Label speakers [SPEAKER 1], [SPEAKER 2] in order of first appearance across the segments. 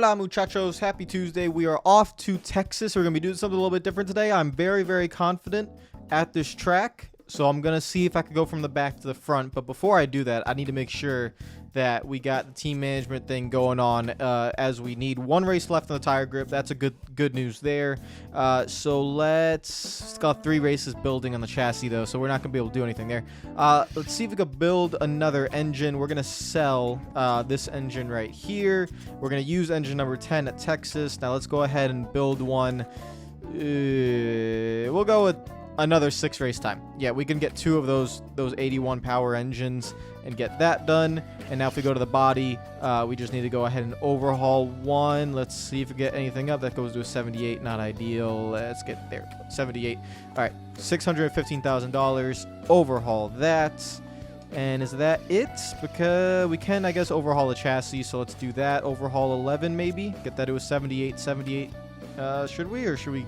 [SPEAKER 1] Hola muchachos, happy Tuesday. We are off to Texas. We're going to be doing something a little bit different today. I'm very, very confident at this track, so I'm going to see if I can go from the back to the front. But before I do that, I need to make sure that we got the team management thing going on as we need. One race left on the tire grip. That's a good news there. So let's got 3 races building on the chassis though, so we're not gonna be able to do anything there. Let's see if we can build another engine. We're gonna sell this engine right here. We're gonna use engine number 10 at Texas. Now let's go ahead and build one. We'll go with another 6 race time. Yeah, we can get 2 of those 81 power engines and get that done. And now if we go to the body, we just need to go ahead and overhaul one. Let's see if we get anything up. That goes to a 78, not ideal. Let's get there, 78. All right, $615,000. Overhaul that. And is that it? Because we can, I guess, overhaul the chassis. So let's do that. Overhaul 11 maybe. Get that to a 78. Should we, or should we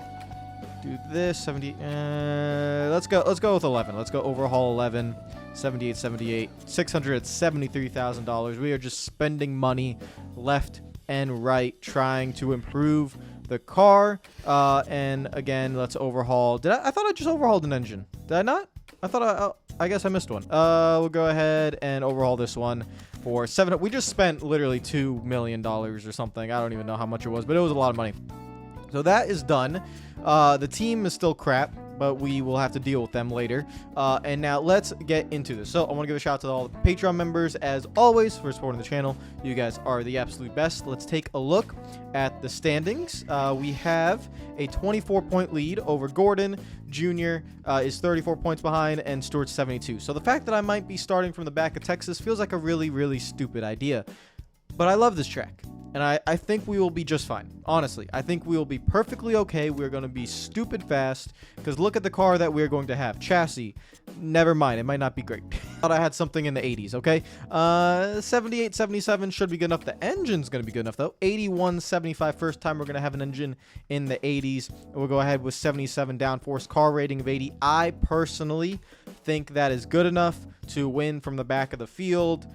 [SPEAKER 1] do this? 70. Let's go with 11. Let's go overhaul 11. 78, $673,000. We are just spending money left and right trying to improve the car. And again, let's overhaul. I thought I just overhauled an engine. Did I not? I guess I missed one. We'll go ahead and overhaul this one for we just spent literally $2 million or something. I don't even know how much it was, but it was a lot of money. So that is done. The team is still crap, but we will have to deal with them later. And now let's get into this. So I want to give a shout out to all the Patreon members, as always, for supporting the channel. You guys are the absolute best. Let's take a look at the standings. We have a 24-point lead over Gordon. Junior is 34 points behind, and Stewart's 72. So the fact that I might be starting from the back of Texas feels like a really, really stupid idea. But I love this track. And I think we will be just fine. Honestly, I think we will be perfectly okay. We're going to be stupid fast. Because look at the car that we're going to have. Chassis. Never mind. It might not be great. Thought I had something in the 80s, okay? 78, 77 should be good enough. The engine's going to be good enough, though. 81, 75. First time we're going to have an engine in the 80s. And we'll go ahead with 77 downforce. Car rating of 80. I personally think that is good enough to win from the back of the field.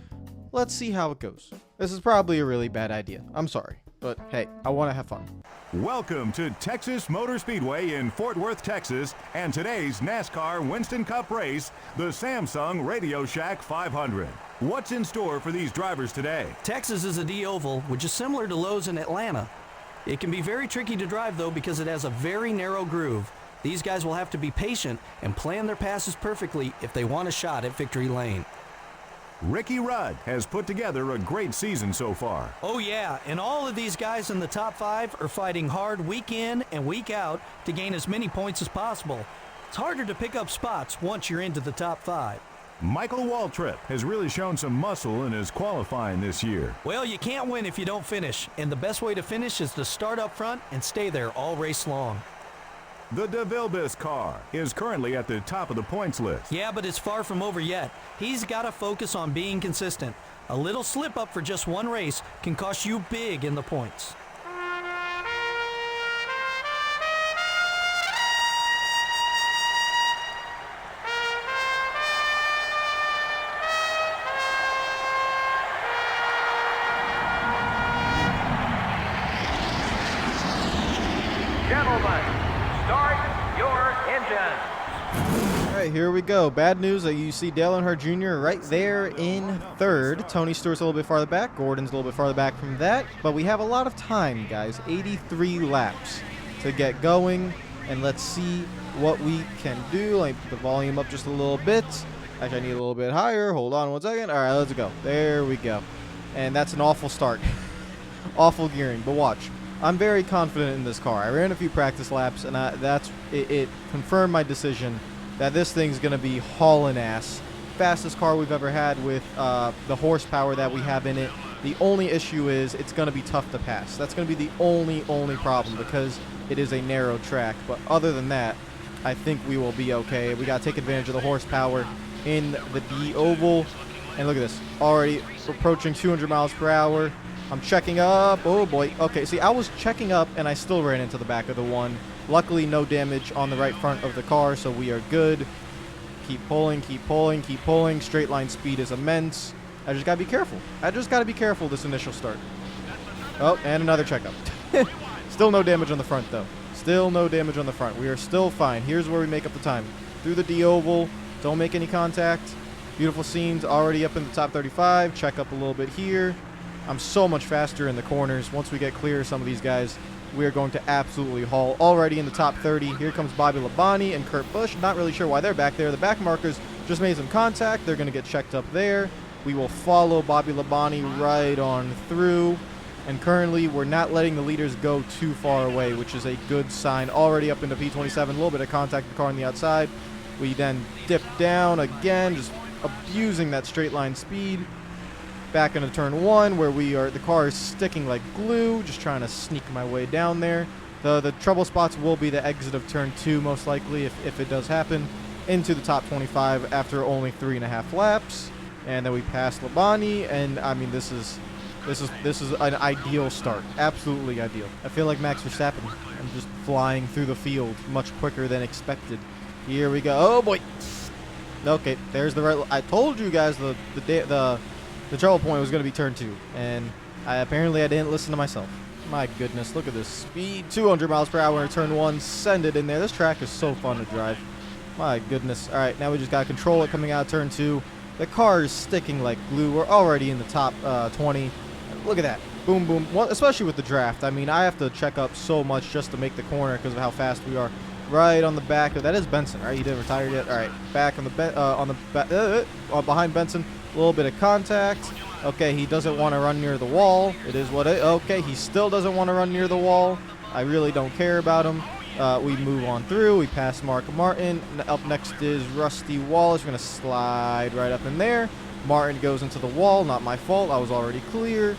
[SPEAKER 1] Let's see how it goes. This is probably a really bad idea. I'm sorry, but hey, I want to have fun.
[SPEAKER 2] Welcome to Texas Motor Speedway in Fort Worth, Texas, and today's NASCAR Winston Cup race, the Samsung Radio Shack 500. What's in store for these drivers today?
[SPEAKER 3] Texas is a D-oval, which is similar to Lowe's in Atlanta. It can be very tricky to drive, though, because it has a very narrow groove. These guys will have to be patient and plan their passes perfectly if they want a shot at victory lane.
[SPEAKER 2] Ricky Rudd has put together a great season so far.
[SPEAKER 3] Oh yeah, and all of these guys in the top 5 are fighting hard week in and week out to gain as many points as possible. It's harder to pick up spots once you're into the top 5.
[SPEAKER 2] Michael Waltrip has really shown some muscle in his qualifying this year.
[SPEAKER 3] Well, you can't win if you don't finish, and the best way to finish is to start up front and stay there all race long.
[SPEAKER 2] The DeVilbiss car is currently at the top of the points list.
[SPEAKER 3] Yeah, but it's far from over yet. He's got to focus on being consistent. A little slip up for just one race can cost you big in the points.
[SPEAKER 4] Gentlemen, start your engines.
[SPEAKER 1] All right, here we go. Bad news that you see Dale Earnhardt Jr. right there in 3rd. Tony Stewart's a little bit farther back. Gordon's a little bit farther back from that. But we have a lot of time, guys. 83 laps to get going. And let's see what we can do. Let me put the volume up just a little bit. Actually, I need a little bit higher. Hold on one second. All right, let's go. There we go. And that's an awful start. Awful gearing. But watch. I'm very confident in this car. I ran a few practice laps, and it confirmed my decision that this thing's going to be hauling ass. Fastest car we've ever had with the horsepower that we have in it. The only issue is it's going to be tough to pass. That's going to be the only problem because it is a narrow track. But other than that, I think we will be okay. We got to take advantage of the horsepower in the D oval. And look at this. Already approaching 200 miles per hour. I'm checking up. Oh, boy. Okay, see, I was checking up, and I still ran into the back of the one. Luckily, no damage on the right front of the car, so we are good. Keep pulling, keep pulling, keep pulling. Straight line speed is immense. I just got to be careful. I just got to be careful this initial start. Oh, and another checkup. Still no damage on the front, though. Still no damage on the front. We are still fine. Here's where we make up the time. Through the D-oval. Don't make any contact. Beautiful scenes. Already up in the top 35. Check up a little bit here. I'm so much faster in the corners. Once we get clear of some of these guys, we are going to absolutely haul. Already in the top 30. Here comes Bobby Labonte and Kurt Busch. Not really sure why they're back there. The back markers just made some contact. They're going to get checked up there. We will follow Bobby Labonte right on through. And currently, we're not letting the leaders go too far away, which is a good sign. Already up into P27, a little bit of contact with the car on the outside. We then dip down again, just abusing that straight line speed. Back into turn 1, where the car is sticking like glue, just trying to sneak my way down there. The trouble spots will be the exit of turn 2, most likely, if it does happen, into the top 25 after only 3.5 laps. And then we pass Labonte, and I mean, this is an ideal start. Absolutely ideal. I feel like Max Verstappen. I'm just flying through the field much quicker than expected. Here we go. Oh boy. Okay, there's the right. I told you guys the trouble point was going to be turn 2, and apparently I didn't listen to myself. My goodness, look at this speed. 200 miles per hour in turn 1. Send it in there. This track is so fun to drive. My goodness. All right, now we just got to control it coming out of turn 2. The car is sticking like glue. We're already in the top 20. Look at that. Boom, boom. Well, especially with the draft. I mean, I have to check up so much just to make the corner because of how fast we are. Right on the back. That is Benson, right? He didn't retire yet. All right. Back on the behind Benson. A little bit of contact. Okay, he doesn't want to run near the wall. It is what it. Okay, he still doesn't want to run near the wall. I really don't care about him. We move on through. We pass Mark Martin. Up next is Rusty Wallace. We're going to slide right up in there. Martin goes into the wall. Not my fault. I was already clear.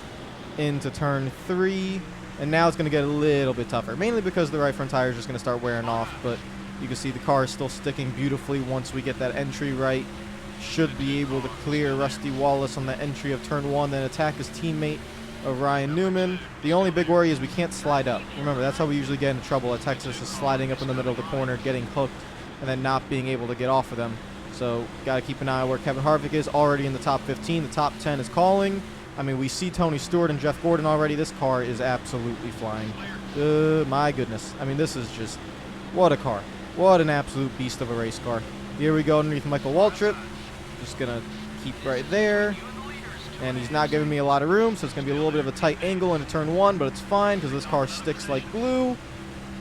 [SPEAKER 1] Into turn 3. And now it's going to get a little bit tougher. Mainly because the right front tire is just going to start wearing off. But you can see the car is still sticking beautifully once we get that entry right. Should be able to clear Rusty Wallace on the entry of turn 1. Then attack his teammate of Ryan Newman. The only big worry is we can't slide up. Remember, that's how we usually get into trouble at Texas, is sliding up in the middle of the corner, getting hooked, and then not being able to get off of them. So got to keep an eye on where Kevin Harvick is, already in the top 15. The top 10 is calling. I mean, we see Tony Stewart and Jeff Gordon already. This car is absolutely flying. My goodness. I mean, this is just, what a car. What an absolute beast of a race car. Here we go underneath Michael Waltrip. Just going to keep right there. And he's not giving me a lot of room, so it's going to be a little bit of a tight angle into turn 1, but it's fine because this car sticks like glue.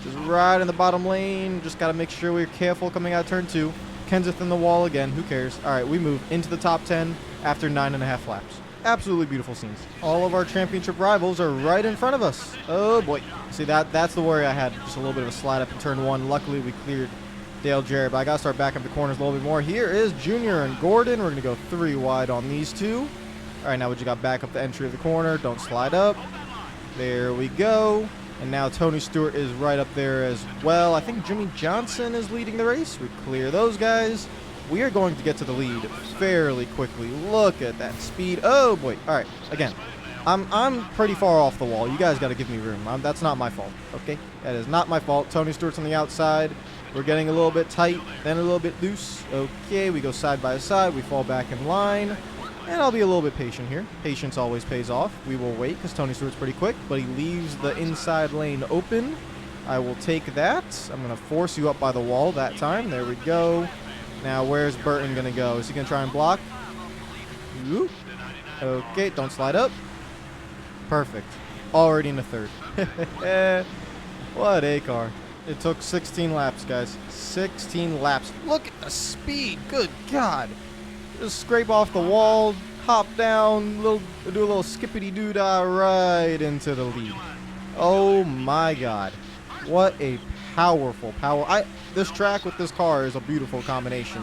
[SPEAKER 1] Just right in the bottom lane. Just got to make sure we're careful coming out of turn 2. Kenseth in the wall again. Who cares? All right, we move into the top 10 after 9.5 laps. Absolutely beautiful scenes. All of our championship rivals are right in front of us. Oh, boy. See, that's the worry I had. Just a little bit of a slide up in turn 1. Luckily, we cleared Dale Jarrett, but I got to start backing up the corners a little bit more. Here is Junior and Gordon. We're going to go 3 wide on these two. All right, now we just got back up the entry of the corner. Don't slide up. There we go. And now Tony Stewart is right up there as well. I think Jimmy Johnson is leading the race. We clear those guys. We are going to get to the lead fairly quickly. Look at that speed. Oh, boy. All right, again, I'm pretty far off the wall. You guys got to give me room. That's not my fault, okay? That is not my fault. Tony Stewart's on the outside. We're getting a little bit tight, then a little bit loose. Okay, we go side by side. We fall back in line. And I'll be a little bit patient here. Patience always pays off. We will wait because Tony Stewart's pretty quick, but he leaves the inside lane open. I will take that. I'm going to force you up by the wall that time. There we go. Now, where's Burton going to go? Is he going to try and block? Ooh. Okay, don't slide up. Perfect. Already in the third. What a car. It took 16 laps, guys. 16 laps. Look at the speed. Good God. Just scrape off the wall, hop down, do a little skippity-doo-dah right into the lead. Oh, my God. What a powerful power. This track with this car is a beautiful combination.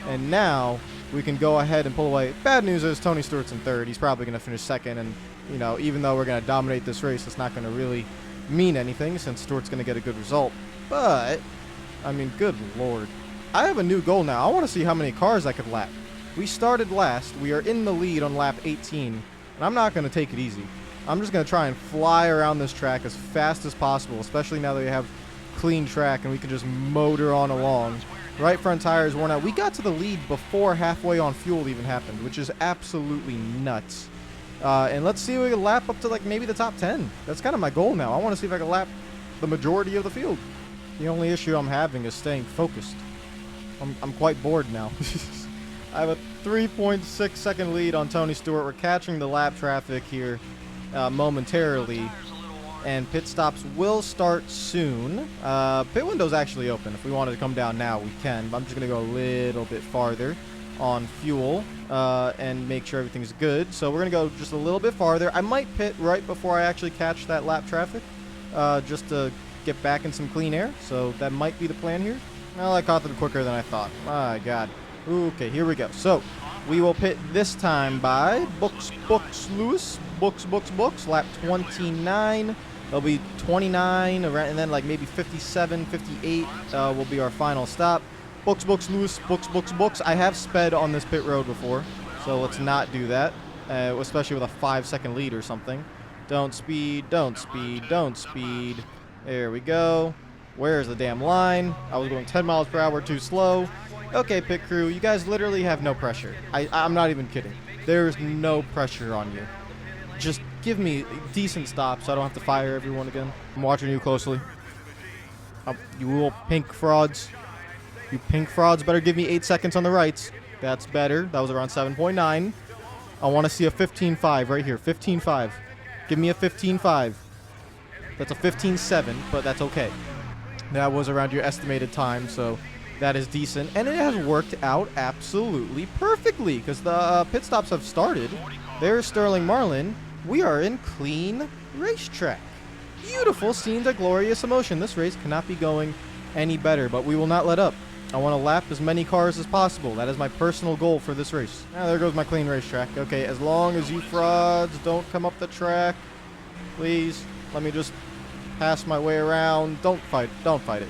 [SPEAKER 1] And now we can go ahead and pull away. Bad news is Tony Stewart's in third. He's probably going to finish second. And, you know, even though we're going to dominate this race, it's not going to really mean anything since Stewart's going to get a good result. But, I mean, good Lord. I have a new goal now. I want to see how many cars I could lap. We started last. We are in the lead on lap 18. And I'm not going to take it easy. I'm just going to try and fly around this track as fast as possible, especially now that we have clean track and we can just motor on along. Right front tire is worn out. We got to the lead before halfway on fuel even happened, which is absolutely nuts. And let's see if we can lap up to like maybe the top 10. That's kind of my goal now. I want to see if I can lap the majority of the field. The only issue I'm having is staying focused. I'm quite bored now. I have a 3.6 second lead on Tony Stewart. We're catching the lap traffic here momentarily. And pit stops will start soon. Pit window's actually open. If we wanted to come down now, we can. But I'm just going to go a little bit farther on fuel and make sure everything's good. So we're going to go just a little bit farther. I might pit right before I actually catch that lap traffic just to get back in some clean air. So that might be the plan here. Well, I caught them quicker than I thought. My God. Okay, here we go. So we will pit this time by Lewis. Lap 29. It'll be 29, and then like maybe 57, 58 will be our final stop. Lewis. I have sped on this pit road before, so let's not do that, especially with a 5-second lead or something. Don't speed. There we go. Where's the damn line? I was going 10 miles per hour too slow. Okay, pit crew, you guys literally have no pressure. I'm not even kidding. There's no pressure on you. Just give me decent stops so I don't have to fire everyone again. I'm watching you closely. You little pink frauds. You pink frauds better give me 8 seconds on the rights. That's better. That was around 7.9. I want to see a 15.5 right here. 15.5. Give me a 15.5. That's a 15.7, but that's okay. That was around your estimated time, so that is decent. And it has worked out absolutely perfectly because the pit stops have started. There's Sterling Marlin. We are in clean racetrack. Beautiful scenes of glorious emotion. This race cannot be going any better, but we will not let up. I want to lap as many cars as possible. That is my personal goal for this race. Now, there goes my clean racetrack. Okay, as long as you frauds don't come up the track, please, let me just pass my way around. Don't fight it.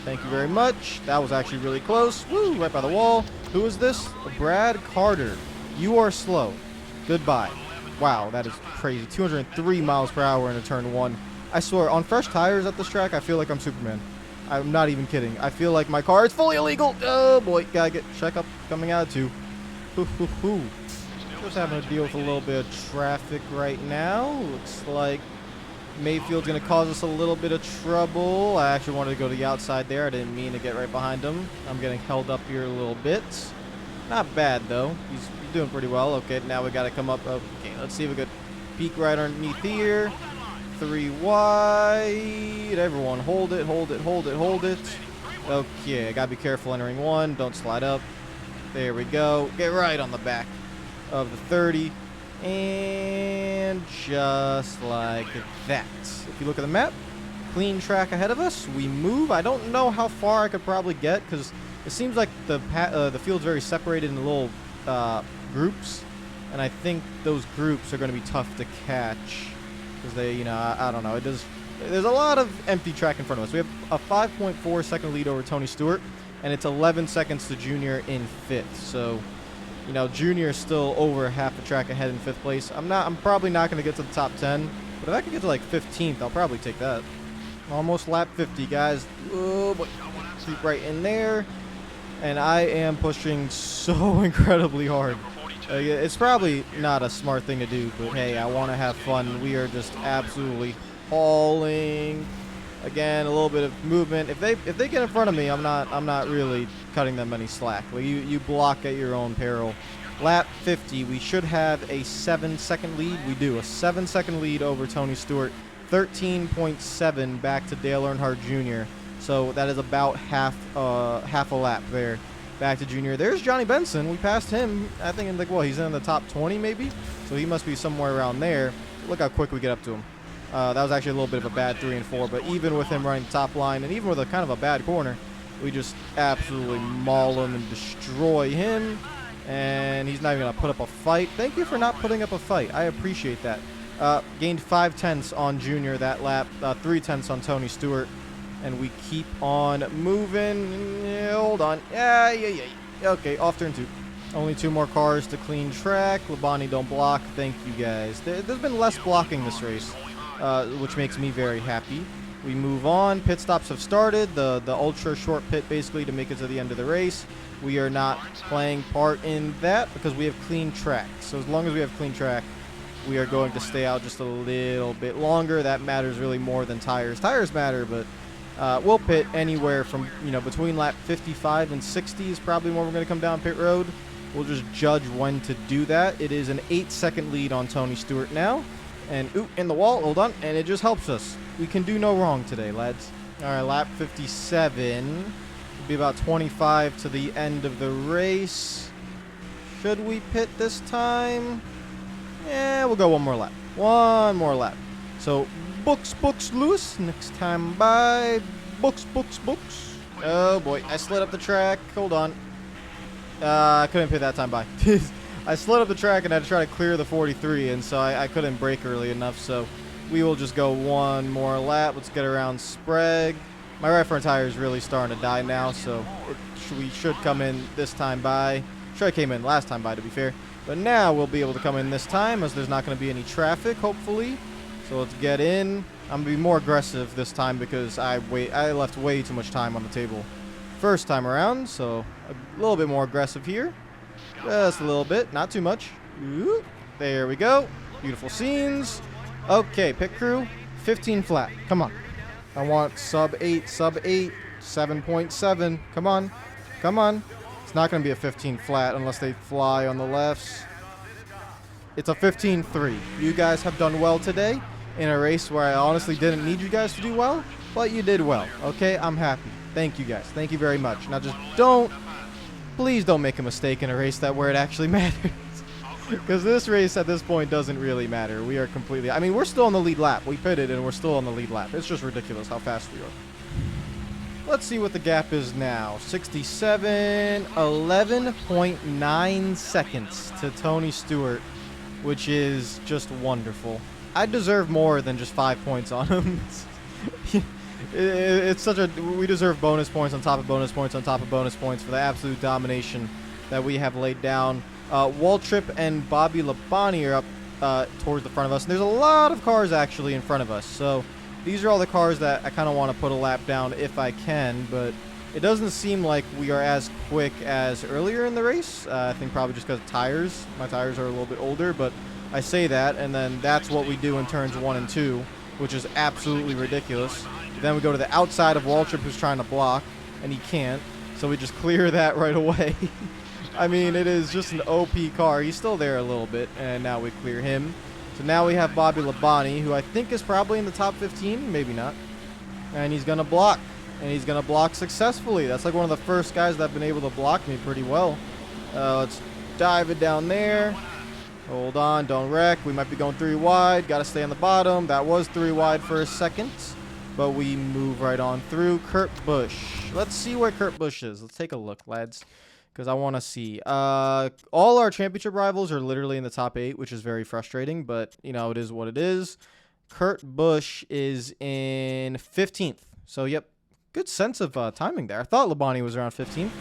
[SPEAKER 1] Thank you very much. That was actually really close. Woo, right by the wall. Who is this? Brad Carter. You are slow. Goodbye. Wow, that is crazy. 203 miles per hour into turn 1. I swear, on fresh tires at this track, I feel like I'm Superman. I'm not even kidding. I feel like my car is fully illegal. Oh boy, gotta get checkup coming out of 2. Just having to deal with a little bit of traffic right now. Looks like Mayfield's going to cause us a little bit of trouble. I actually wanted to go to the outside there. I didn't mean to get right behind him. I'm getting held up here a little bit. Not bad, though. He's doing pretty well. Okay, now we got to come up. Okay, let's see if we could peek right underneath here. 3 wide. Everyone, hold it. Okay, I got to be careful entering 1. Don't slide up. There we go. Get right on the back of the 30. And just like that. If you look at the map, clean track ahead of us. We move. I don't know how far I could probably get because it seems like the field's very separated into little groups, and I think those groups are going to be tough to catch because they, I don't know. There's a lot of empty track in front of us. We have a 5.4 second lead over Tony Stewart, and it's 11 seconds to Junior in 5th. So, Junior is still over half the track ahead in 5th place. I'm probably not going to get to the top 10, but if I can get to like 15th, I'll probably take that. Almost lap 50, guys. Oh boy, keep right in there, and I am pushing so incredibly hard. It's probably not a smart thing to do, but hey, I want to have fun. We are just absolutely hauling. Again, a little bit of movement. If they get in front of me, I'm not really cutting them any slack. Well, you block at your own peril. Lap 50, we should have a 7-second lead. We do a 7-second lead over Tony Stewart. 13.7 back to Dale Earnhardt Jr. So that is about half a lap there. Back to Junior. There's Johnny Benson. We passed him. I think he's in the top 20 maybe. So he must be somewhere around there. Look how quick we get up to him. That was actually a little bit of a bad 3 and 4, but even with him running top line and even with a kind of a bad corner, we just absolutely maul him and destroy him. And he's not even going to put up a fight. Thank you for not putting up a fight. I appreciate that. Gained 5/10 on Junior that lap, 3/10 on Tony Stewart, and we keep on moving. Hold on. Yeah. Okay, off turn 2. Only 2 more cars to clean track. Labani, don't block. Thank you, guys. There's been less blocking this race, which makes me very happy. We move on. Pit stops have started. The ultra short pit basically to make it to the end of the race. We are not playing part in that because we have clean track. So as long as we have clean track, we are going to stay out just a little bit longer. That matters really more than tires. Tires matter, but we'll pit anywhere from, between lap 55 and 60 is probably when we're going to come down pit road. We'll just judge when to do that. It is an 8-second lead on Tony Stewart now. And, in the wall, hold on, and it just helps us. We can do no wrong today, lads. All right, lap 57. It'll be about 25 to the end of the race. Should we pit this time? Yeah, we'll go one more lap. One more lap. So, books, Lewis. Next time by. Books. Oh, boy. I slid up the track. Hold on. I couldn't pit that time by. I slid up the track and I had to try to clear the 43, and so I couldn't brake early enough, so we will just go one more lap. Let's get around Sprague. My right front tire is really starting to die now, so we should come in this time by. Sure, I came in last time by, to be fair. But now we'll be able to come in this time, as there's not going to be any traffic, hopefully. So let's get in. I'm going to be more aggressive this time because I left way too much time on the table first time around, so a little bit more aggressive here. Just a little bit, not too much. Ooh, there we go. Beautiful scenes. Okay, pit crew, 15 flat. Come on. I want sub 8, 7.7. Come on. It's not going to be a 15 flat unless they fly on the lefts. It's a 15.3. You guys have done well today in a race where I honestly didn't need you guys to do well, but you did well. Okay, I'm happy. Thank you guys. Thank you very much. Now just please don't make a mistake in a race where it actually matters. Because this race at this point doesn't really matter. We are completely, we're still on the lead lap. We pitted and we're still on the lead lap. It's just ridiculous how fast we are. Let's see what the gap is now. 67, 11.9 seconds to Tony Stewart, which is just wonderful. I deserve more than just 5 points on him. It's we deserve bonus points on top of bonus points on top of bonus points for the absolute domination that we have laid down. Waltrip and Bobby Labonte are up towards the front of us. And there's a lot of cars actually in front of us. So these are all the cars that I kind of want to put a lap down if I can. But it doesn't seem like we are as quick as earlier in the race. I think probably just because of tires. My tires are a little bit older, but I say that. And then that's what we do in turns 1 and 2, which is absolutely ridiculous. Then we go to the outside of Waltrip, who's trying to block, and he can't. So we just clear that right away. It is just an OP car. He's still there a little bit, and now we clear him. So now we have Bobby Labonte, who I think is probably in the top 15, maybe not. And he's going to block, and he's going to block successfully. That's like one of the first guys that have been able to block me pretty well. Let's dive it down there. Hold on, don't wreck. We might be going 3 wide. Got to stay on the bottom. That was 3 wide for a second. But we move right on through. Kurt Busch. Let's see where Kurt Busch is. Let's take a look, lads, because I want to see. All our championship rivals are literally in the top 8, which is very frustrating, but, it is what it is. Kurt Busch is in 15th. So, yep, good sense of timing there. I thought Labonte was around 15th,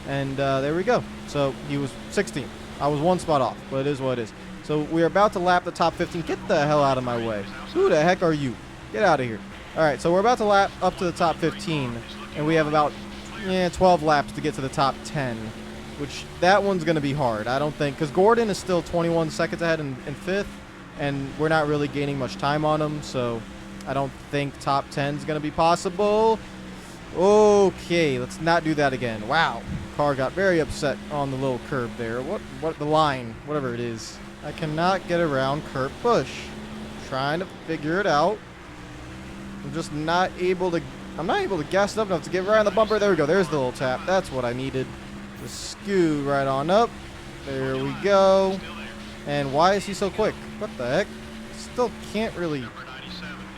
[SPEAKER 1] and there we go. So, he was 16th. I was 1 spot off, but it is what it is. So, we're about to lap the top 15. Get the hell out of my way. Who the heck are you? Get out of here. All right, so we're about to lap up to the top 15, and we have about 12 laps to get to the top 10, which that one's going to be hard. I don't think, because Gordon is still 21 seconds ahead in 5th, and we're not really gaining much time on him, so I don't think top 10 is going to be possible. Okay, let's not do that again. Wow, car got very upset on the little curb there. What the line, whatever it is. I cannot get around Kurt Busch. Trying to figure it out. I'm just not able to. I'm not able to gas it up enough to get right on the bumper. There we go. There's the little tap. That's what I needed. Just skew right on up. There we go. And why is he so quick? What the heck? Still can't really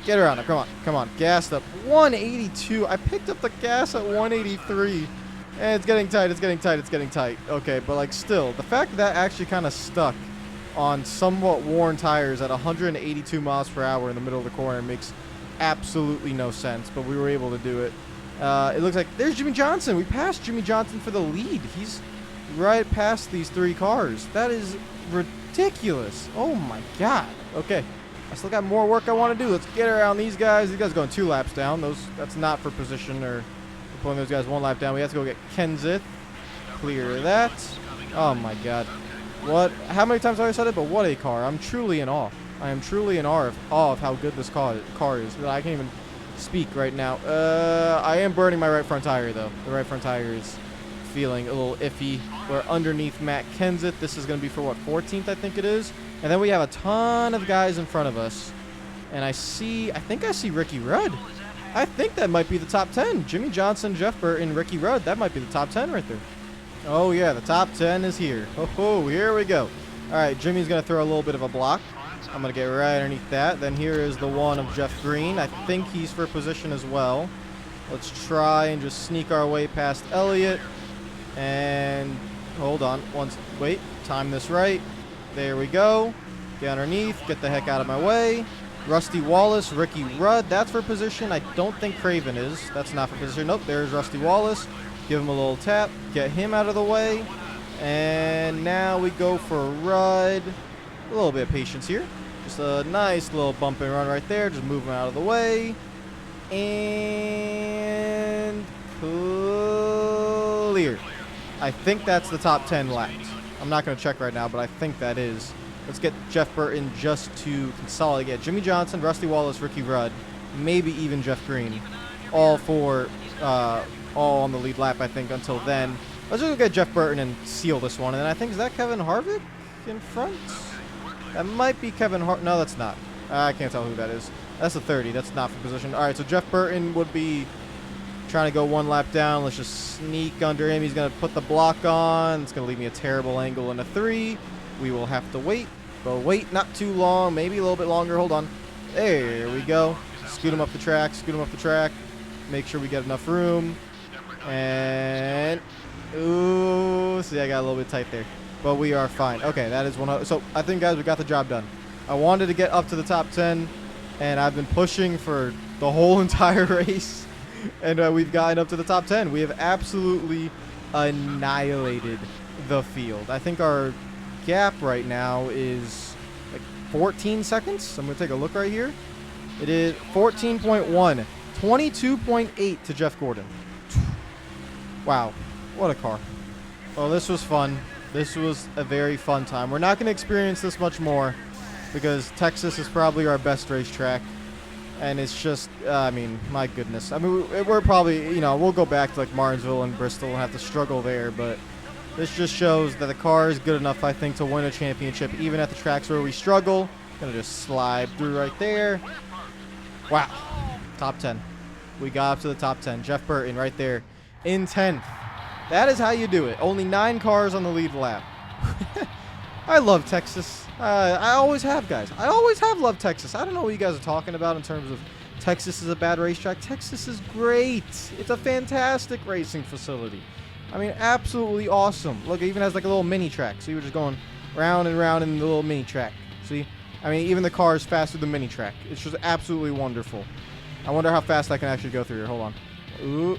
[SPEAKER 1] get around it. Come on. Gassed up. 182. I picked up the gas at 183. And it's getting tight. Okay, but still, the fact that actually kind of stuck on somewhat worn tires at 182 miles per hour in the middle of the corner makes absolutely no sense, but we were able to do it. It looks like there's Jimmy Johnson. We passed Jimmy Johnson for the lead. He's right past these 3 cars. That is ridiculous. Oh my god. Okay, I still got more work I want to do. Let's get around these guys. These guys going 2 laps down. That's not for position or pulling those guys 1 lap down. We have to go get Kenseth. Clear that. Oh my god. What? How many times have I said it? But what a car. I'm truly in awe. I am truly in awe of how good this car is. I can't even speak right now. I am burning my right front tire, though. The right front tire is feeling a little iffy. We're underneath Matt Kenseth. This is going to be for, what, 14th, I think it is? And then we have a ton of guys in front of us. And I think I see Ricky Rudd. I think that might be the top 10. Jimmy Johnson, Jeff Burton, Ricky Rudd. That might be the top 10 right there. Oh, yeah, the top 10 is here. Oh, here we go. All right, Jimmy's going to throw a little bit of a block. I'm going to get right underneath that. Then here is the one of Jeff Green. I think he's for position as well. Let's try and just sneak our way past Elliott. And hold on. Wait, time this right. There we go. Get underneath. Get the heck out of my way. Rusty Wallace, Ricky Rudd. That's for position. I don't think Craven is. That's not for position. Nope, there's Rusty Wallace. Give him a little tap. Get him out of the way. And now we go for Rudd. A little bit of patience here. Just a nice little bump and run right there. Just move him out of the way. And clear. I think that's the top 10 laps. I'm not going to check right now, but I think that is. Let's get Jeff Burton just to consolidate. Jimmy Johnson, Rusty Wallace, Ricky Rudd, maybe even Jeff Green. All on the lead lap, I think, until then. Let's just get Jeff Burton and seal this one. And then I think, is that Kevin Harvick in front? That might be Kevin Hart. No, that's not. I can't tell who that is. That's a 30. That's not for position. All right, so Jeff Burton would be trying to go one lap down. Let's just sneak under him. He's going to put the block on. It's going to leave me a terrible angle in a 3. We will have to wait. But wait not too long. Maybe a little bit longer. Hold on. There we go. Scoot him up the track. Scoot him up the track. Make sure we get enough room. And ooh, see, I got a little bit tight there. But we are fine. Okay, that is one. So I think, guys, we got the job done. I wanted to get up to the top 10, and I've been pushing for the whole entire race. And we've gotten up to the top 10. We have absolutely annihilated the field. I think our gap right now is like 14 seconds. I'm going to take a look right here. It is 14.1. 22.8 to Jeff Gordon. Wow. What a car. Well, this was fun. This was a very fun time. We're not going to experience this much more because Texas is probably our best racetrack. And it's just, I mean, my goodness. I mean, we're probably, you know, we'll go back to like Martinsville and Bristol and have to struggle there. But this just shows that the car is good enough, I think, to win a championship, even at the tracks where we struggle. Gonna just slide through right there. Wow. Top 10. We got up to the top 10. Jeff Burton right there in 10th. That is how you do it. Only 9 cars on the lead lap. I love Texas. I always have, guys. I always have loved Texas. I don't know what you guys are talking about in terms of Texas is a bad racetrack. Texas is great. It's a fantastic racing facility. I mean, absolutely awesome. Look, it even has like a little mini track. So you're just going round and round in the little mini track. See? I mean, even the car is faster than the mini track. It's just absolutely wonderful. I wonder how fast I can actually go through here. Hold on. Ooh.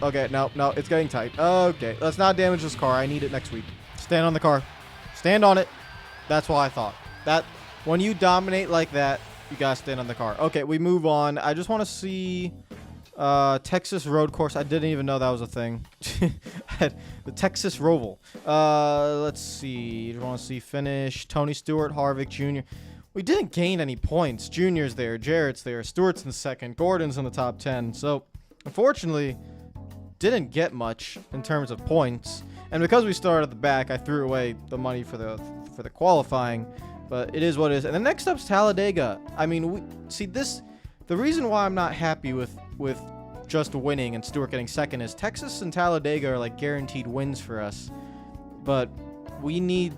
[SPEAKER 1] Okay, no, it's getting tight. Okay, let's not damage this car. I need it next week. Stand on the car. Stand on it. That's what I thought. That when you dominate like that, you gotta stand on the car. Okay, we move on. I just want to see Texas road course. I didn't even know that was a thing. The Texas Roval. Let's see. You want to see finish. Tony Stewart, Harvick Jr. We didn't gain any points. Junior's there. Jarrett's there. Stewart's in second. Gordon's in the top 10. So, unfortunately, didn't get much in terms of points. And because we started at the back, I threw away the money for the qualifying. But it is what it is. And the next up's Talladega. I mean, the reason why I'm not happy with just winning and Stewart getting second is Texas and Talladega are like guaranteed wins for us. But we need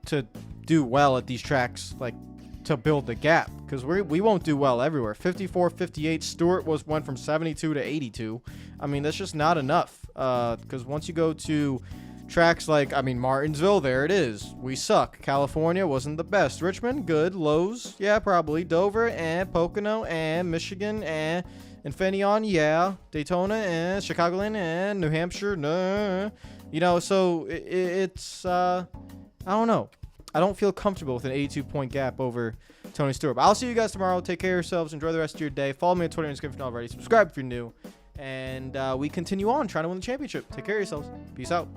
[SPEAKER 1] to do well at these tracks, like, to build the gap, because we won't do well everywhere. 54, 58. Stewart went from 72 to 82. I mean, that's just not enough. Because once you go to tracks like, I mean, Martinsville, there it is. We suck. California wasn't the best. Richmond, good. Lowe's, yeah, probably. Dover, and Pocono, and Michigan, and Infineon, yeah. Daytona, and Chicagoland, and New Hampshire, no. You know, so it's I don't know. I don't feel comfortable with an 82-point gap over Tony Stewart. But I'll see you guys tomorrow. Take care of yourselves. Enjoy the rest of your day. Follow me on Twitter and Instagram if you're not already. Subscribe if you're new. And we continue on trying to win the championship. Take care of yourselves. Peace out.